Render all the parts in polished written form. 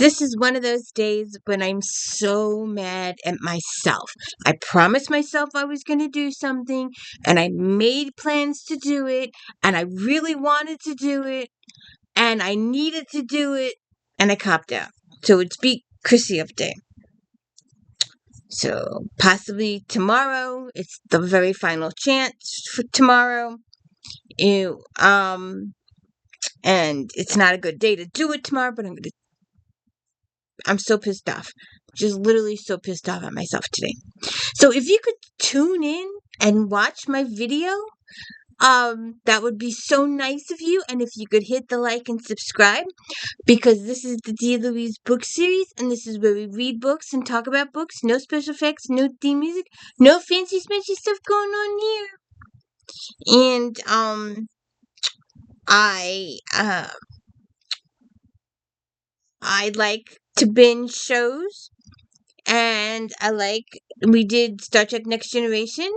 This is one of those days when I'm so mad at myself. I promised myself I was going to do something, and I made plans to do it, and I really wanted to do it, and I needed to do it, and I copped out. So it's Beat Chrissy Up Day. So possibly tomorrow, it's the very final chance for tomorrow. You, and it's not a good day to do it tomorrow, but I'm so pissed off. Just literally so pissed off at myself today. So if you could tune in and watch my video, that would be so nice of you. And if you could hit the like and subscribe, because this is the Dear Louise book series, and this is where we read books and talk about books. No special effects, no theme music, no fancy smashy stuff going on here. And I like to binge shows, and we did Star Trek Next Generation,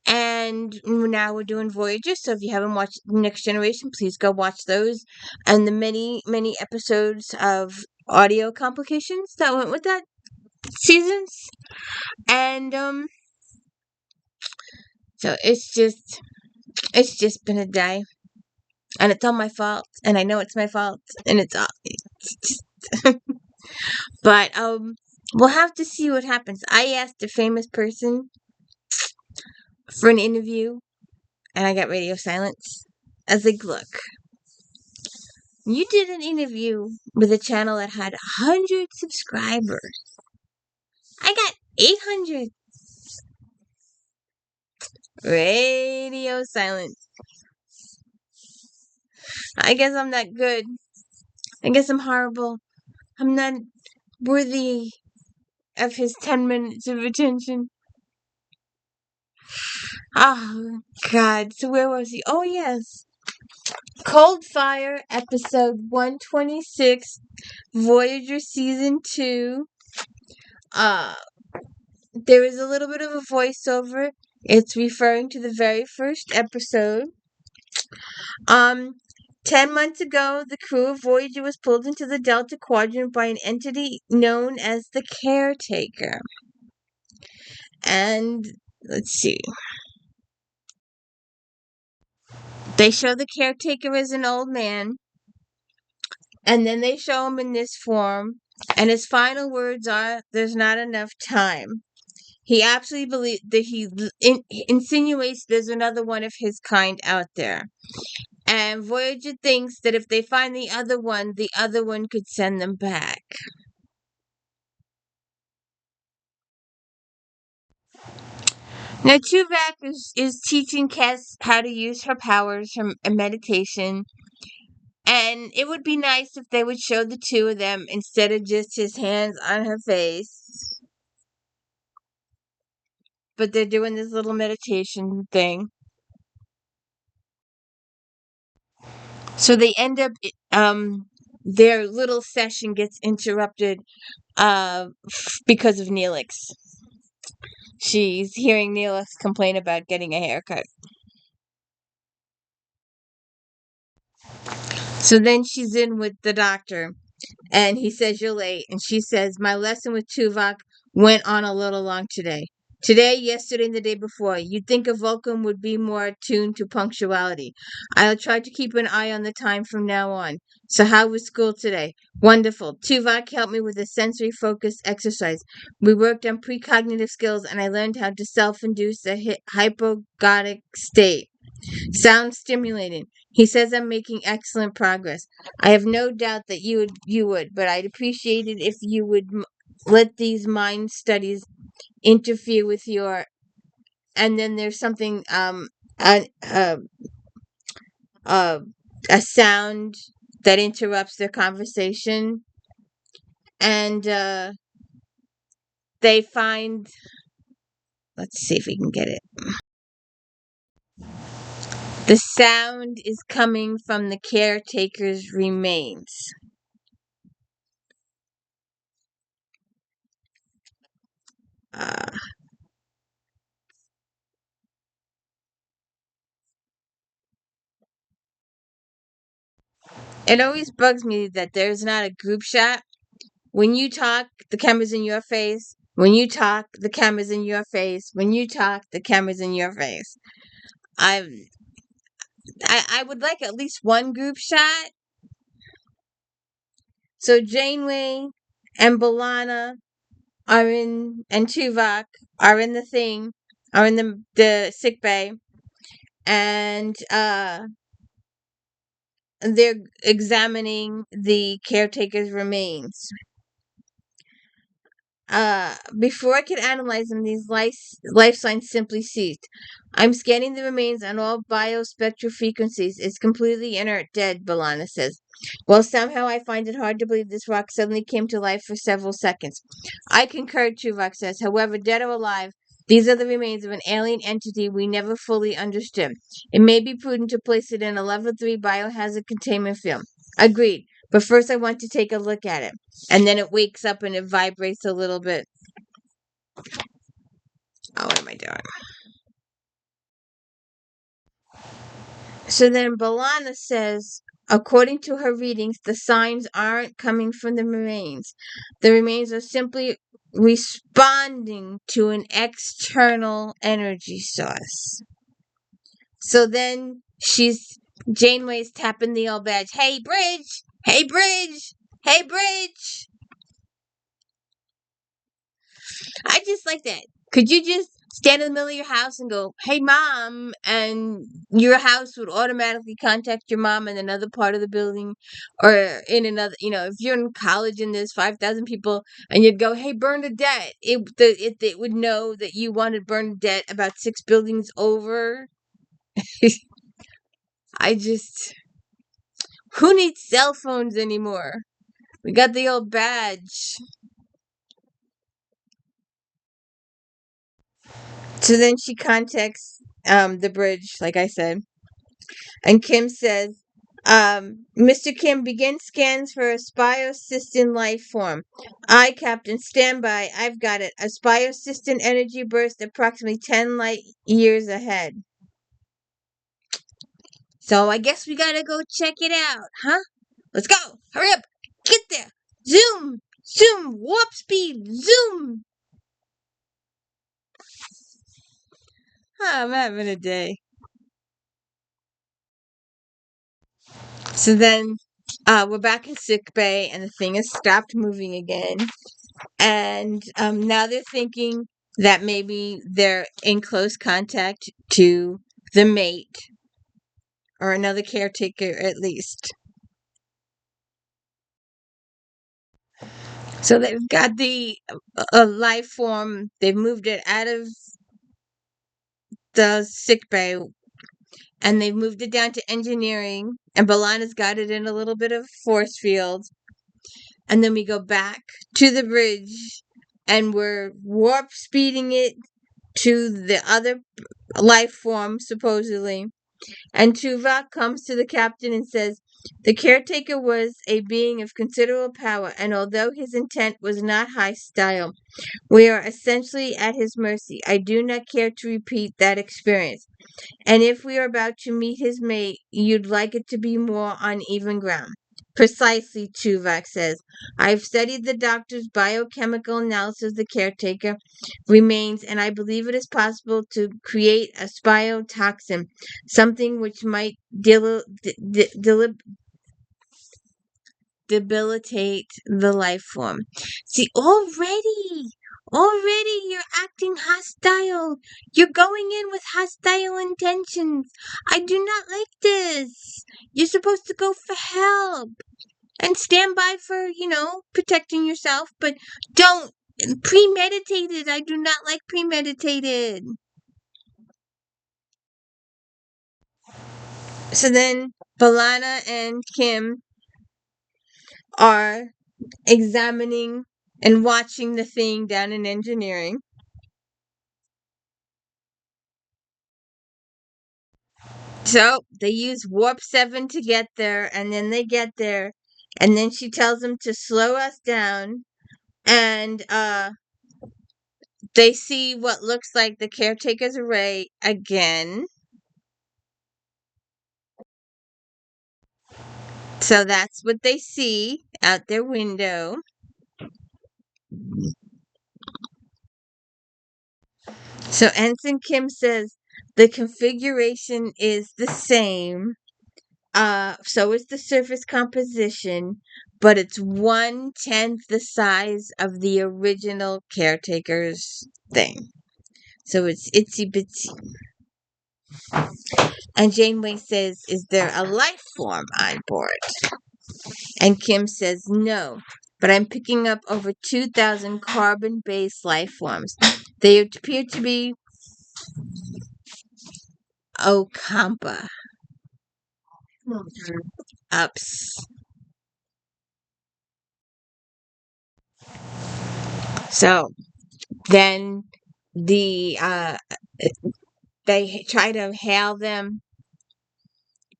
and now we're doing Voyager. So if you haven't watched Next Generation, please go watch those, and the many episodes of audio complications that went with that seasons. And so it's just been a day, and it's all my fault, and I know it's my fault, and it's just but we'll have to see what happens. I asked a famous person for an interview, and I got radio silence. I was like, look, you did an interview with a channel that had 100 subscribers. I got 800. Radio silence. I guess I'm not good. I guess I'm horrible. I'm not worthy of his 10 minutes of attention. Oh, God. So where was he? Oh, yes. Cold Fire, episode 126, Voyager season 2. There is a little bit of a voiceover. It's referring to the very first episode. 10 months ago, the crew of Voyager was pulled into the Delta Quadrant by an entity known as the Caretaker. And let's see. They show the Caretaker as an old man, and then they show him in this form, and his final words are, "There's not enough time." He absolutely believes that he insinuates there's another one of his kind out there. And Voyager thinks that if they find the other one could send them back. Now, Tuvok is teaching Kes how to use her powers, her meditation. And it would be nice if they would show the two of them instead of just his hands on her face. But they're doing this little meditation thing. So they end up, their little session gets interrupted because of Neelix. She's hearing Neelix complain about getting a haircut. So then she's in with the doctor, and he says, "You're late." And she says, "My lesson with Tuvok went on a little long today. Today, yesterday, and the day before. You'd think a Vulcan would be more attuned to punctuality. I'll try to keep an eye on the time from now on. So how was school today?" "Wonderful. Tuvok helped me with a sensory focus exercise. We worked on precognitive skills, and I learned how to self-induce a hypnagogic state. Sounds stimulating. He says I'm making excellent progress. I have no doubt that you would, but I'd appreciate it if you would let these mind studies interfere with your." And then there's something a, a, a, a sound that interrupts their conversation, and they find. Let's see if we can get it. The sound is coming from the Caretaker's remains. It always bugs me that there's not a group shot When you talk, the camera's in your face. When you talk, the camera's in your face. When you talk, the camera's in your face. I I would like at least one group shot. So Janeway and B'Elanna and Tuvok are in the thing, are in the sick bay, and they're examining the caretaker's remains. Before I could analyze them, these life signs simply ceased. I'm scanning the remains on all biospectral frequencies. It's completely inert, dead, B'Elanna says. Well, somehow I find it hard to believe this rock suddenly came to life for several seconds. I concur, Tuvok says. However, dead or alive, these are the remains of an alien entity we never fully understood. It may be prudent to place it in a level 3 biohazard containment field. Agreed. But first I want to take a look at it. And then it wakes up and it vibrates a little bit. Oh, what am I doing? So then B'Elanna says, according to her readings, the signs aren't coming from the remains. The remains are simply responding to an external energy source. So then Janeway's tapping the old badge. Hey, Bridge! Hey, Bridge! Hey, Bridge! I just like that. Could you just stand in the middle of your house and go, "Hey, mom," and your house would automatically contact your mom in another part of the building, or in another. If you're in college and there's 5,000 people, and you'd go, "Hey, Bernadette," it would know that you wanted Bernadette about 6 buildings over. I just who needs cell phones anymore? We got the old badge. So then she contacts the bridge, like I said. And Kim says, Mr. Kim, begin scans for a spiosystin life form. Aye, Captain, stand by. I've got it. A spiosystin energy burst approximately 10 light years ahead. So I guess we gotta go check it out, huh? Let's go. Hurry up. Get there. Zoom. Zoom. Warp speed. Zoom. I'm having a day. So then we're back in sick bay, and the thing has stopped moving again. And now they're thinking that maybe they're in close contact to the mate or another caretaker at least. So they've got the life form. They've moved it out of the sick bay, and they've moved it down to engineering. And B'Elanna's got it in a little bit of force field. And then we go back to the bridge, and we're warp speeding it to the other life form, supposedly. And Tuvok comes to the captain and says, the caretaker was a being of considerable power, and although his intent was not hostile, we are essentially at his mercy. I do not care to repeat that experience. And if we are about to meet his mate, you'd like it to be more on even ground. Precisely, Tuvok says. I've studied the doctor's biochemical analysis of the caretaker remains, and I believe it is possible to create a spiotoxin, something which might debilitate the life form. See, already you're acting hostile. You're going in with hostile intentions. I do not like this. You're supposed to go for help and stand by for, protecting yourself, but don't premeditated. I do not like premeditated. So then B'Elanna and Kim are examining and watching the thing down in engineering. So they use warp 7 to get there, and then they get there, and then she tells them to slow us down, and they see what looks like the caretaker's array again. So that's what they see out their window. So Ensign Kim says the configuration is the same. So is the surface composition, but it's 1/10 the size of the original caretakers thing. So it's itsy bitsy. And Janeway says, "Is there a life form on board?" And Kim says, "No, but I'm picking up over 2,000 carbon-based life forms. They appear to be Okampa. Ups." So then the they try to hail them,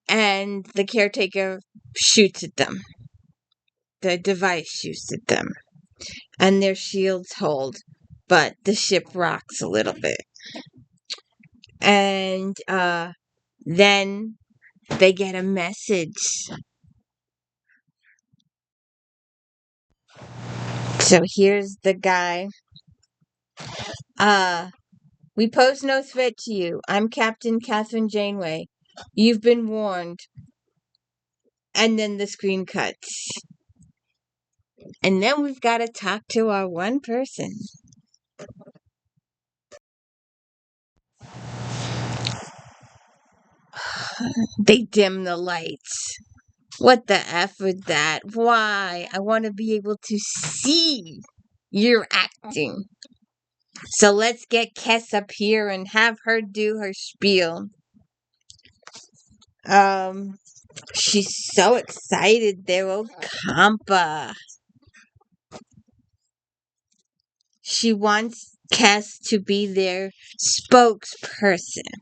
and the caretaker shoots at them. The device shoots at them, and their shields hold, but the ship rocks a little bit. And then they get a message. So here's the guy. Uh, we pose no threat to you. I'm Captain Catherine Janeway. You've been warned. And then the screen cuts. And then we've got to talk to our one person. They dim the lights. What the F with that? Why? I want to be able to see you're acting. So let's get Kess up here and have her do her spiel. Um, she's so excited there, Okampa. She wants Kess to be their spokesperson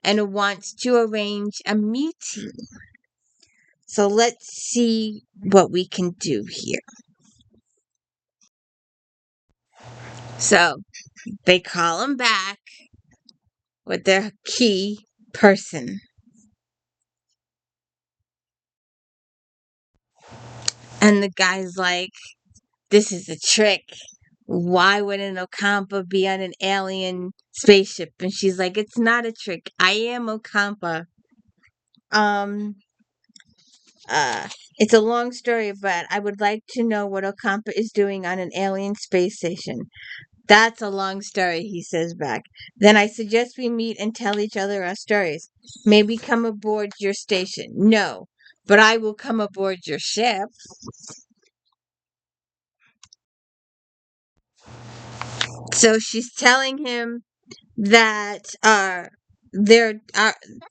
and wants to arrange a meeting. So let's see what we can do here. So they call him back with their key person. And the guy's like, "This is a trick. Why would an Okampa be on an alien spaceship?" And she's like, "It's not a trick. I am Okampa. Um, uh, it's a long story, but I would like to know what Okampa is doing on an alien space station." "That's a long story," he says back. "Then I suggest we meet and tell each other our stories. Maybe come aboard your station." "No, but I will come aboard your ship." So she's telling him that their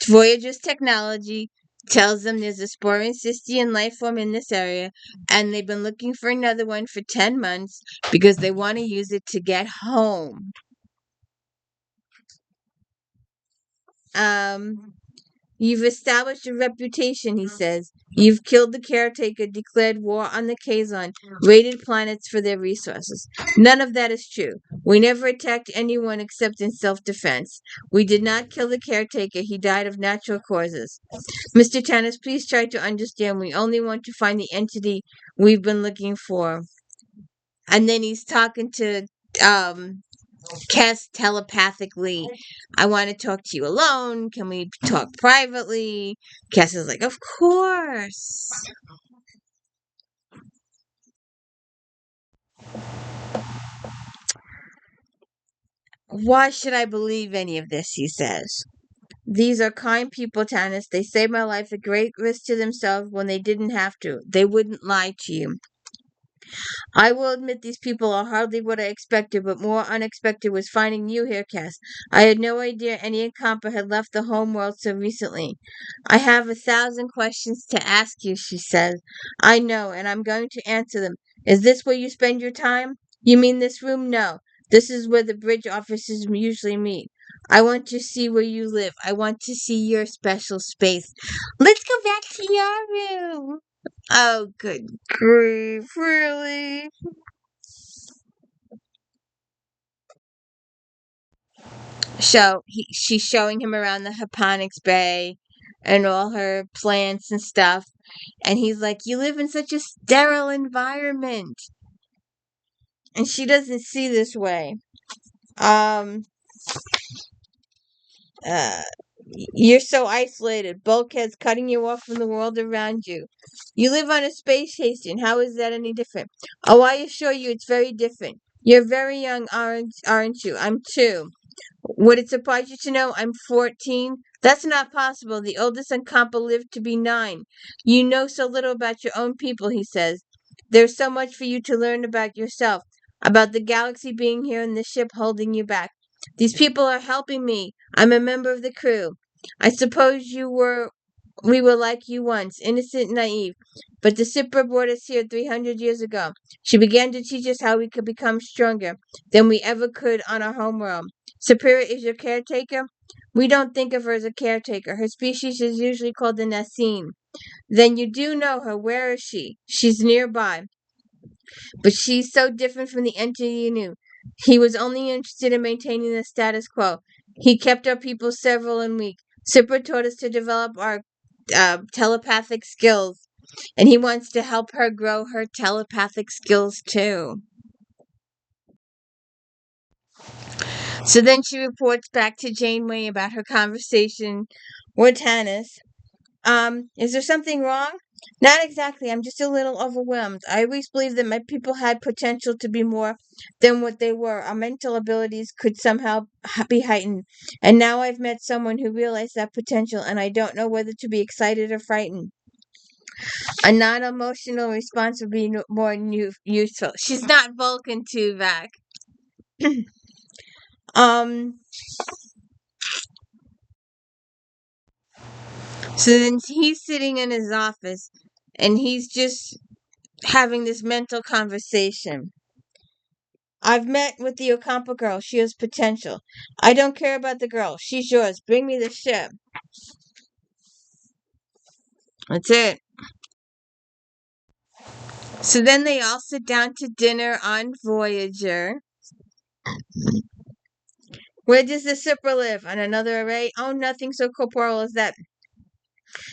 Voyager's technology tells them there's a sporin cystian life form in this area, and they've been looking for another one for 10 months because they want to use it to get home. You've established a reputation, he says. You've killed the caretaker, declared war on the Kazon, raided planets for their resources. None of that is true. We never attacked anyone except in self-defense. We did not kill the caretaker. He died of natural causes. Mr. Tannis, please try to understand. We only want to find the entity we've been looking for. And then he's talking to Cass telepathically. "I want to talk to you alone. Can we talk privately?" Cass is like, "Of course." "Why should I believe any of this?" he says. "These are kind people, Tannis. They saved my life at great risk to themselves when they didn't have to. They wouldn't lie to you. I will admit these people are hardly what I expected, but more unexpected was finding you here, Cass. I had no idea any Enkampa had left the home world so recently. I have 1,000 questions to ask you," she says. "I know, and I'm going to answer them. Is this where you spend your time?" "You mean this room?" "No. This is where the bridge officers usually meet. I want to see where you live. I want to see your special space." "Let's go back to your room." Oh, good grief, really? So she's showing him around the Haponics Bay and all her plants and stuff. And he's like, "You live in such a sterile environment." and she doesn't see this way. Um, uh, you're so isolated. Bulkheads cutting you off from the world around you. You live on a space station. How is that any different? Oh, I assure you, it's very different. You're very young, aren't you? I'm 2. Would it surprise you to know I'm 14? That's not possible. The oldest uncompa lived to be 9. You know so little about your own people, he says. There's so much for you to learn about yourself, about the galaxy being here and the ship holding you back. These people are helping me. I'm a member of the crew. I suppose we were like you once, innocent and naive. But the Sipra brought us here 300 years ago. She began to teach us how we could become stronger than we ever could on our homeworld. Superior is your caretaker? We don't think of her as a caretaker. Her species is usually called the Nassim. Then you do know her. Where is she? She's nearby. But she's so different from the entity you knew. He was only interested in maintaining the status quo. He kept our people several and weak. Sipra taught us to develop our telepathic skills, and he wants to help her grow her telepathic skills too. So then she reports back to Janeway about her conversation with Tanis. Is there something wrong? Not exactly. I'm just a little overwhelmed. I always believed that my people had potential to be more than what they were. Our mental abilities could somehow be heightened. And now I've met someone who realized that potential, and I don't know whether to be excited or frightened. A non-emotional response would be more useful. She's not Vulcan, Tuvok. um, so then he's sitting in his office, and he's just having this mental conversation. I've met with the Ocampo girl. She has potential. I don't care about the girl. She's yours. Bring me the ship. That's it. So then they all sit down to dinner on Voyager. Where does the Sipra live? On another array? Oh, nothing so corporeal as that.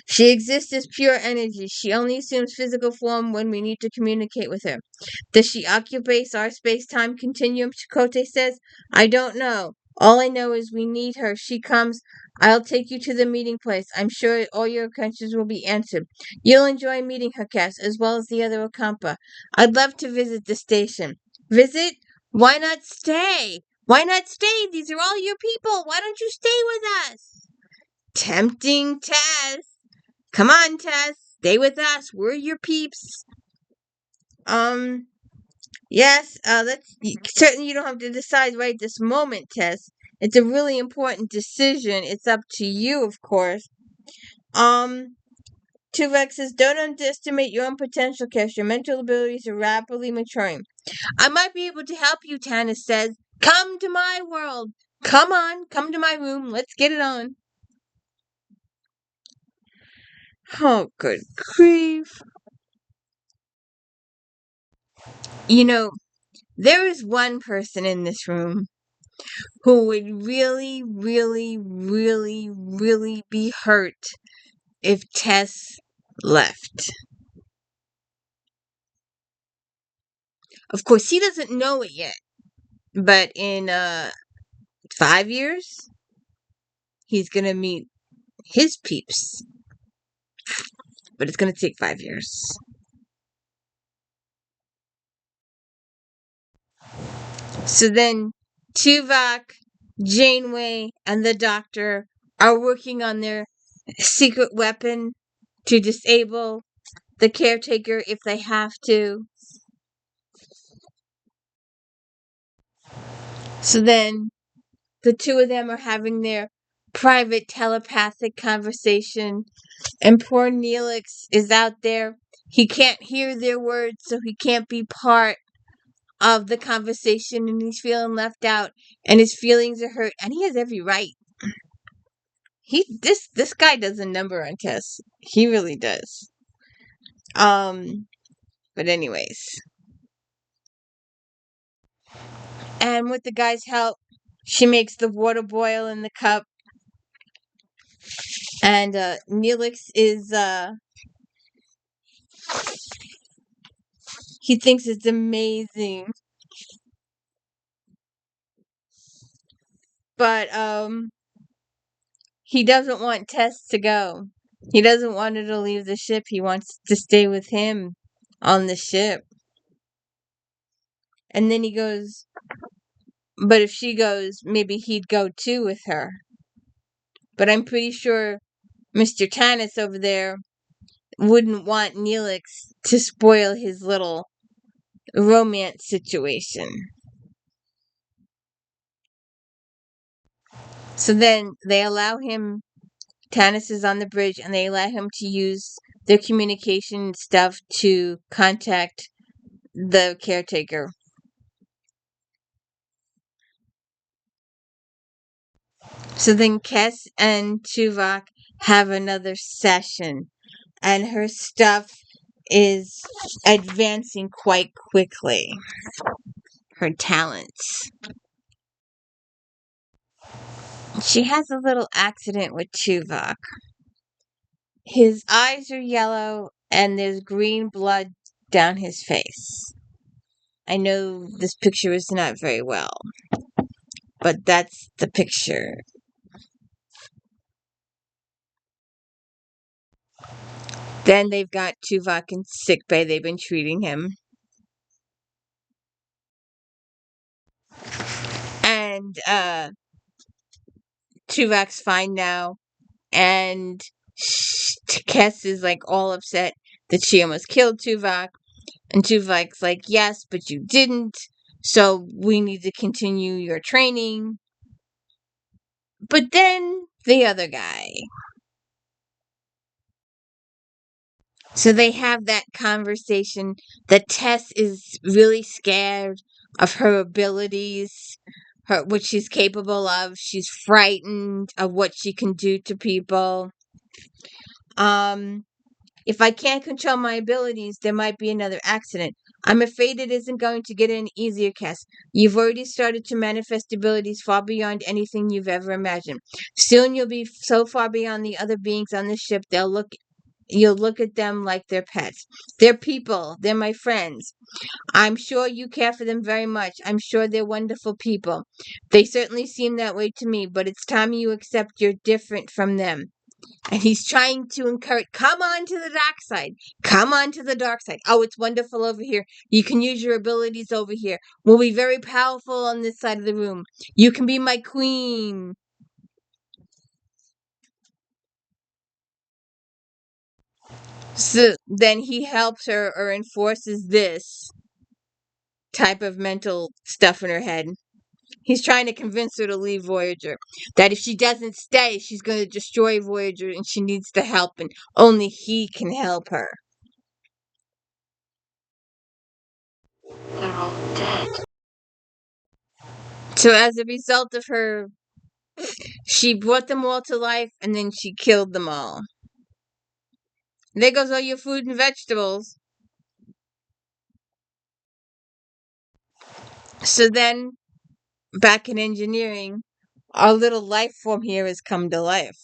She exists as pure energy. She only assumes physical form when we need to communicate with her. Does she occupy our space-time continuum? Chakotay says. I don't know. All I know is we need her. She comes. I'll take you to the meeting place. I'm sure all your questions will be answered. You'll enjoy meeting her, Cass, as well as the other Ocampa. I'd love to visit the station. Visit? Why not stay? Why not stay? These are all your people. Why don't you stay with us? Tempting task. Come on, Tess. Stay with us. We're your peeps. Yes, certainly you don't have to decide right this moment, Tess. It's a really important decision. It's up to you, of course. Tuvok says, don't underestimate your own potential, Cass. Your mental abilities are rapidly maturing. I might be able to help you, Tanis says. Come to my world. Come on, come to my room. Let's get it on. Oh, good grief. You know, there is one person in this room who would really, really, really, really be hurt if Tess left. Of course, he doesn't know it yet, but in 5 years, he's gonna meet his peeps. But it's gonna take 5 years. So then, Tuvok, Janeway, and the Doctor are working on their secret weapon to disable the caretaker if they have to. So then the two of them are having their private telepathic conversation, and poor Neelix is out there. He can't hear their words, so he can't be part of the conversation, and he's feeling left out, and his feelings are hurt, and he has every right. This guy does a number on Tess. He really does. But anyways. And with the guy's help, she makes the water boil in the cup. And Neelix is he thinks it's amazing. But he doesn't want Tess to go. He doesn't want her to leave the ship. He wants to stay with him on the ship. And then he goes, but if she goes, maybe he'd go too with her. But I'm pretty sure Mr. Tanis over there wouldn't want Neelix to spoil his little romance situation. So then they allow him, Tanis is on the bridge, and they allow him to use their communication stuff to contact the caretaker. So then Kes and Tuvok have another session, and her stuff is advancing quite quickly. Her talents. She has a little accident with Tuvok. His eyes are yellow, and there's green blood down his face. I know this picture is not very well, but that's the picture. Then they've got Tuvok in sickbay. They've been treating him. And Tuvok's fine now. And Kes is like all upset that she almost killed Tuvok. And Tuvok's like, yes, but you didn't. So we need to continue your training. But then the other guy. So they have that conversation that Tess is really scared of her abilities, what she's capable of. She's frightened of what she can do to people. If I can't control my abilities, there might be another accident. I'm afraid it isn't going to get any easier, Cass. You've already started to manifest abilities far beyond anything you've ever imagined. Soon you'll be so far beyond the other beings on the ship, you'll look at them like they're pets. They're people. They're my friends. I'm sure you care for them very much. I'm sure they're wonderful people. They certainly seem that way to me, but it's time you accept you're different from them. And he's trying to encourage, come on to the dark side. Come on to the dark side. Oh, it's wonderful over here. You can use your abilities over here. We'll be very powerful on this side of the room. You can be my queen. So then he helps her or enforces this type of mental stuff in her head. He's trying to convince her to leave Voyager. That if she doesn't stay, she's going to destroy Voyager and she needs the help, and only he can help her. They're all dead. So as a result of her, she brought them all to life and then she killed them all. There goes all your food and vegetables. So then, back in engineering, our little life form here has come to life.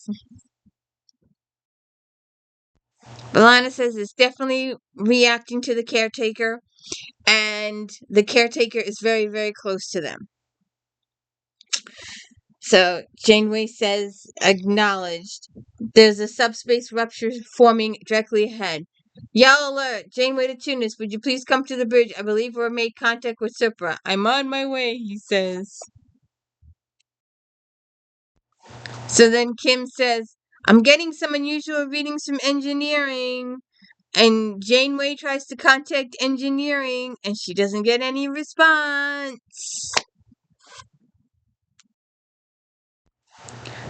B'Elanna says it's definitely reacting to the caretaker, and the caretaker is very, very close to them. So Janeway says, acknowledged. There's a subspace rupture forming directly ahead. Yell alert! Janeway to Tunis, would you please come to the bridge? I believe we've made contact with Supra. I'm on my way, he says. So then Kim says, I'm getting some unusual readings from engineering. And Janeway tries to contact engineering, and she doesn't get any response.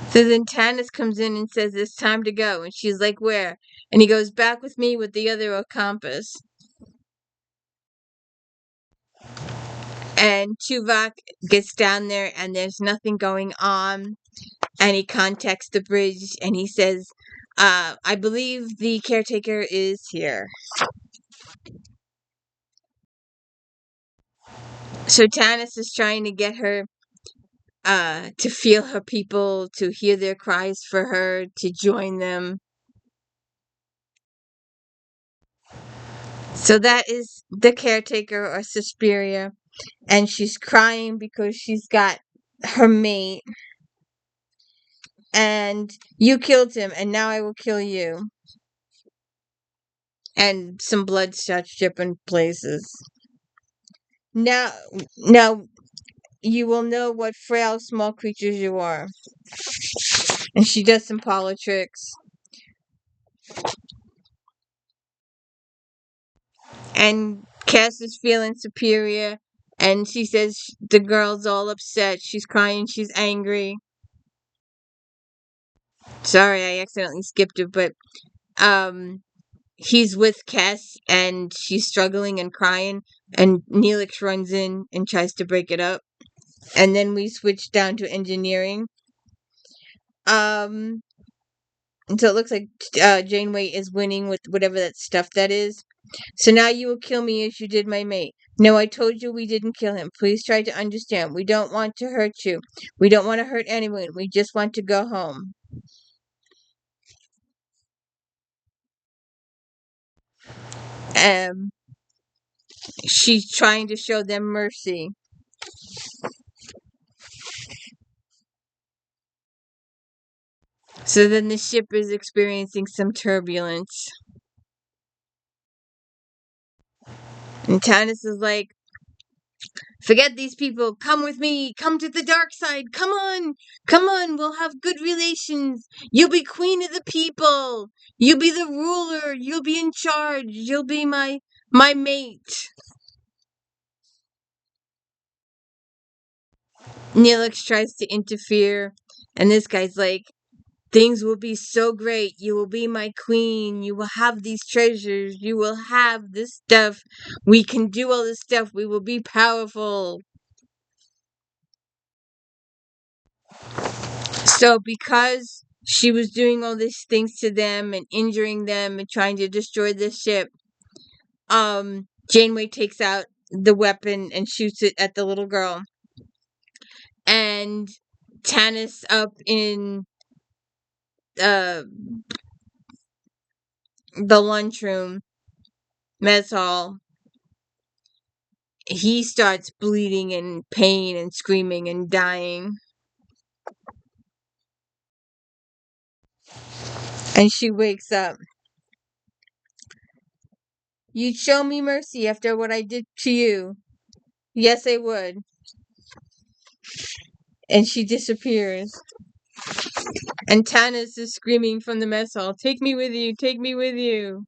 So then Tanis comes in and says it's time to go. And she's like, where? And he goes, back with me with the other compass. And Tuvok gets down there and there's nothing going on. And he contacts the bridge and he says, I believe the caretaker is here. So Tanis is trying to get her to feel her people, to hear their cries for her, to join them. So that is the caretaker or Suspiria. And she's crying because she's got her mate. and you killed him, and now I will kill you. And some blood starts dripping places. Now you will know what frail small creatures you are. And she does some parlor tricks. And Cass is feeling superior, and she says the girl's all upset. She's crying, she's angry. Sorry, I accidentally skipped it, but he's with Cass, and she's struggling and crying, and Neelix runs in and tries to break it up. And then we switch down to engineering. Um, so it looks like Janeway is winning with whatever that stuff that is. So now you will kill me as you did my mate. No, I told you we didn't kill him. Please try to understand. We don't want to hurt you. We don't want to hurt anyone. We just want to go home. Um, she's trying to show them mercy. So then the ship is experiencing some turbulence. And Tannis is like, forget these people. Come with me. Come to the dark side. Come on. Come on. We'll have good relations. You'll be queen of the people. You'll be the ruler. You'll be in charge. You'll be my mate. Neelix tries to interfere, and this guy's like, things will be so great. You will be my queen. You will have these treasures. You will have this stuff. We can do all this stuff. We will be powerful. So because she was doing all these things to them and injuring them and trying to destroy the ship, Janeway takes out the weapon and shoots it at the little girl. And Tannis up in the lunchroom, mess hall, he starts bleeding in pain and screaming and dying. And she wakes up. You'd show me mercy after what I did to you. Yes, I would. And she disappears. And Tannis is screaming from the mess hall, take me with you, take me with you.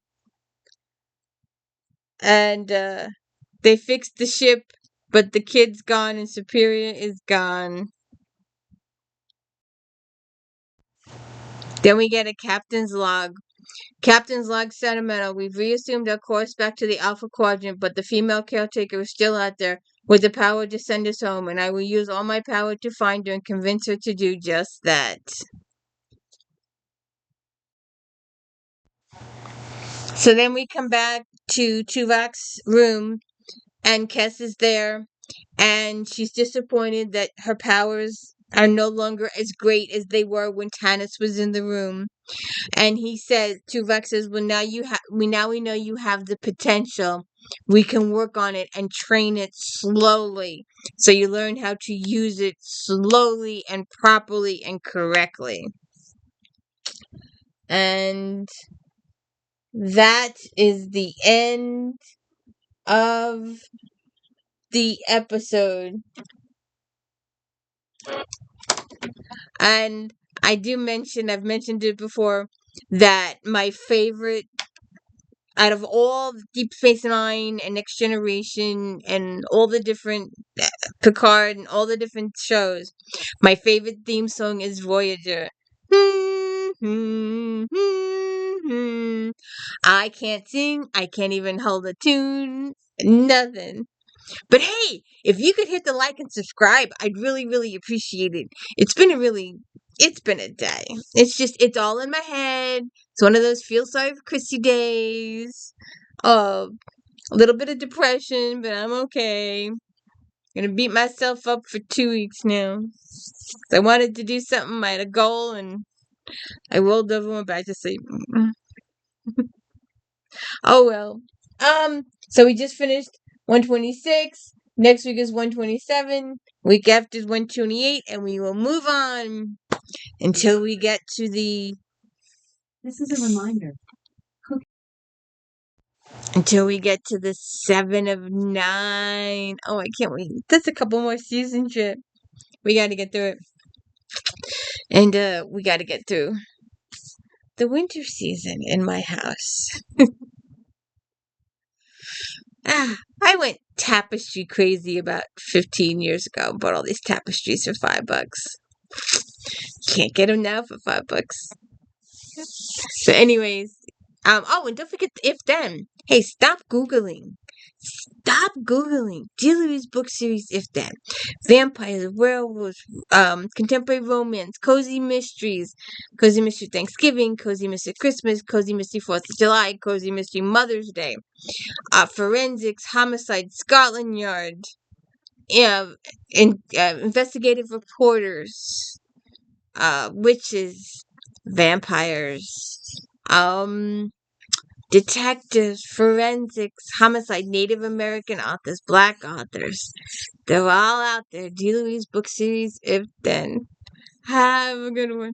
And they fixed the ship, but the kid's gone and Superior is gone. Then we get a captain's log. Captain's log sentimental. We've reassumed our course back to the Alpha Quadrant, but the female caretaker is still out there with the power to send us home, and I will use all my power to find her and convince her to do just that. So then we come back to Tuvok's room, and Kes is there, and she's disappointed that her powers are no longer as great as they were when Tannis was in the room. And he said, Tuvok says, well, now we know you have the potential. We can work on it and train it slowly. So you learn how to use it slowly and properly and correctly. And that is the end of the episode. And I've mentioned it before, that my favorite out of all Deep Space Nine and Next Generation and all the different Picard and all the different shows, my favorite theme song is Voyager. I can't sing. I can't even hold a tune. Nothing. But hey, if you could hit the like and subscribe, I'd really, really appreciate it. It's been a day. It's all in my head. It's one of those feel sorry for Chrissy days. A little bit of depression, but I'm okay. Gonna beat myself up for 2 weeks now. I wanted to do something. I had a goal, and I rolled over and went back to sleep. Oh well. So we just finished 126. Next week is 127. Week after is 128, and we will move on. until we get to the This is a reminder. until we get to the 7 of 9. Oh, I can't wait. That's a couple more seasons yet. We got to get through it. And we got to get through the winter season in my house. I went tapestry crazy about 15 years ago. Bought all these tapestries for $5. Can't get them now for $5. So, anyways, oh, and don't forget the if then. Hey, stop Googling. Stop Googling. Dear Louise book series if then. Vampires, werewolves, contemporary romance, cozy mysteries, cozy mystery Thanksgiving, cozy mystery Christmas, cozy mystery 4th of July, cozy mystery Mother's Day, forensics, homicide, Scotland Yard, investigative reporters, witches, vampires, detectives, forensics, homicide, Native American authors, Black authors. They're all out there. D. Louise book series, if then. Have a good one.